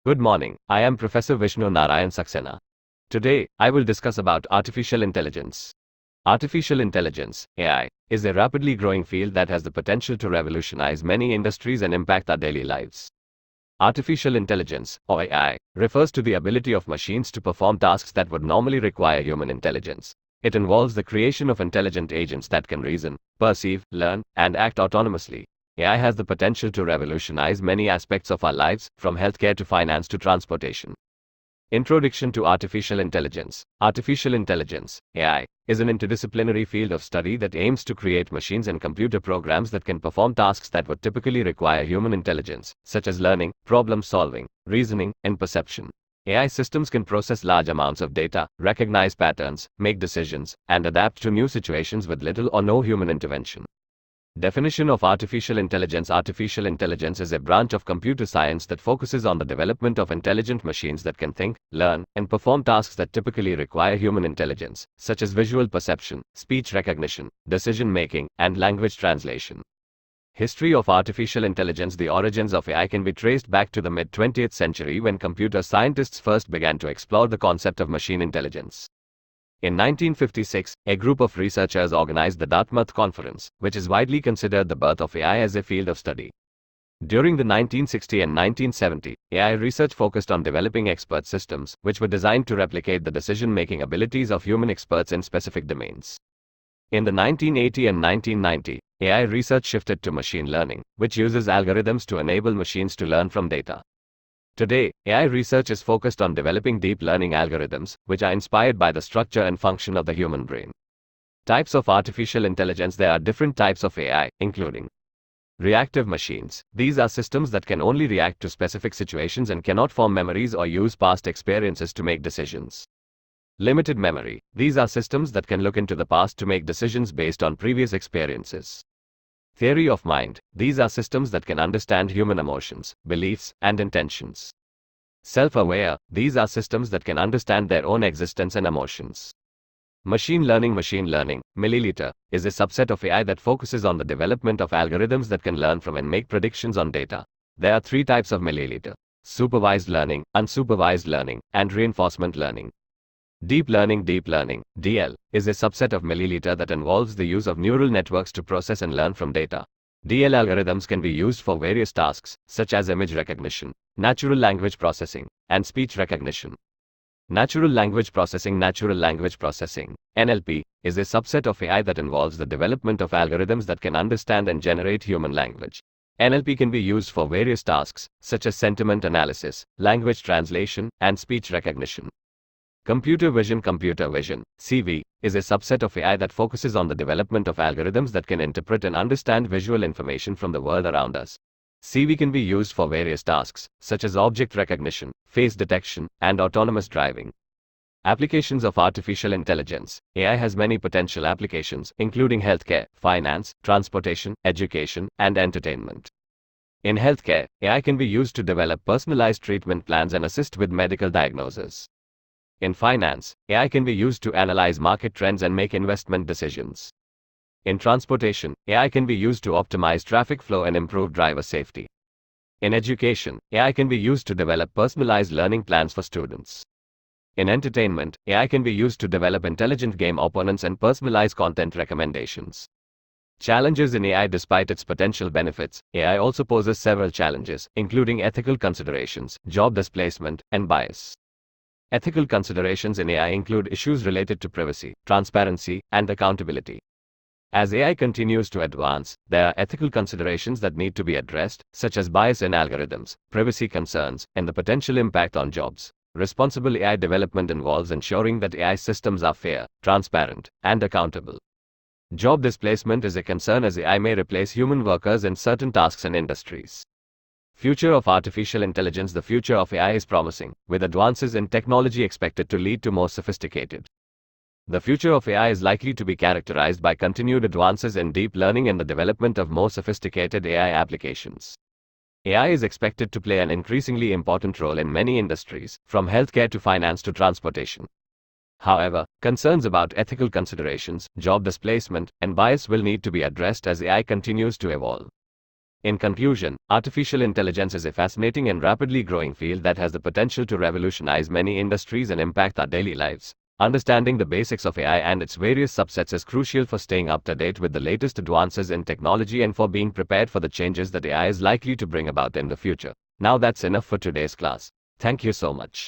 Good morning. I am Professor Vishnu Narayan Saxena. Today, I will discuss about artificial intelligence. Artificial intelligence, AI, is a rapidly growing field that has the potential to revolutionize many industries and impact our daily lives. Artificial intelligence, or AI, refers to the ability of machines to perform tasks that would normally require human intelligence. It involves the creation of intelligent agents that can reason, perceive, learn, and act autonomously. AI has the potential to revolutionize many aspects of our lives, from healthcare to finance to transportation. Introduction to Artificial Intelligence. Artificial intelligence, AI, is an interdisciplinary field of study that aims to create machines and computer programs that can perform tasks that would typically require human intelligence, such as learning, problem solving, reasoning, and perception. AI systems can process large amounts of data, recognize patterns, make decisions, and adapt to new situations with little or no human intervention. Definition of artificial intelligence. Artificial intelligence is a branch of computer science that focuses on the development of intelligent machines that can think, learn, and perform tasks that typically require human intelligence, such as visual perception, speech recognition, decision making, and language translation. History of artificial intelligence. The origins of AI can be traced back to the mid-20th century when computer scientists first began to explore the concept of machine intelligence. In 1956, a group of researchers organized the Dartmouth Conference, which is widely considered the birth of AI as a field of study. During the 1960 and 1970, AI research focused on developing expert systems, which were designed to replicate the decision-making abilities of human experts in specific domains. In the 1980 and 1990, AI research shifted to machine learning, which uses algorithms to enable machines to learn from data. Today, AI research is focused on developing deep learning algorithms, which are inspired by the structure and function of the human brain. Types of artificial intelligence. There are different types of AI, including reactive machines. These are systems that can only react to specific situations and cannot form memories or use past experiences to make decisions. Limited memory. These are systems that can look into the past to make decisions based on previous experiences. Theory of mind. These are systems that can understand human emotions, beliefs, and intentions. Self-aware. These are systems that can understand their own existence and emotions. Machine learning. Machine learning, milliliter, is a subset of AI that focuses on the development of algorithms that can learn from and make predictions on data. There are three types of milliliter: supervised learning, unsupervised learning, and reinforcement learning. Deep learning. Deep learning, DL, is a subset of milliliter that involves the use of neural networks to process and learn from data. DL algorithms can be used for various tasks, such as image recognition, natural language processing, and speech recognition. Natural language processing. Natural language processing, NLP, is a subset of AI that involves the development of algorithms that can understand and generate human language. NLP can be used for various tasks, such as sentiment analysis, language translation, and speech recognition. Computer vision. Computer vision, CV, is a subset of AI that focuses on the development of algorithms that can interpret and understand visual information from the world around us. CV can be used for various tasks, such as object recognition, face detection, and autonomous driving. Applications of artificial intelligence. AI has many potential applications, including healthcare, finance, transportation, education, and entertainment. In healthcare, AI can be used to develop personalized treatment plans and assist with medical diagnosis. In finance, AI can be used to analyze market trends and make investment decisions. In transportation, AI can be used to optimize traffic flow and improve driver safety. In education, AI can be used to develop personalized learning plans for students. In entertainment, AI can be used to develop intelligent game opponents and personalize content recommendations. Challenges in AI. Despite its potential benefits, AI also poses several challenges, including ethical considerations, job displacement, and bias. Ethical considerations in AI include issues related to privacy, transparency, and accountability. As AI continues to advance, there are ethical considerations that need to be addressed, such as bias in algorithms, privacy concerns, and the potential impact on jobs. Responsible AI development involves ensuring that AI systems are fair, transparent, and accountable. Job displacement is a concern as AI may replace human workers in certain tasks and industries. Future of artificial intelligence. The future of AI is promising, with advances in technology expected to lead to more sophisticated. The future of AI is likely to be characterized by continued advances in deep learning and the development of more sophisticated AI applications. AI is expected to play an increasingly important role in many industries, from healthcare to finance to transportation. However, concerns about ethical considerations, job displacement, and bias will need to be addressed as AI continues to evolve. In conclusion, artificial intelligence is a fascinating and rapidly growing field that has the potential to revolutionize many industries and impact our daily lives. Understanding the basics of AI and its various subsets is crucial for staying up to date with the latest advances in technology and for being prepared for the changes that AI is likely to bring about in the future. Now that's enough for today's class. Thank you so much.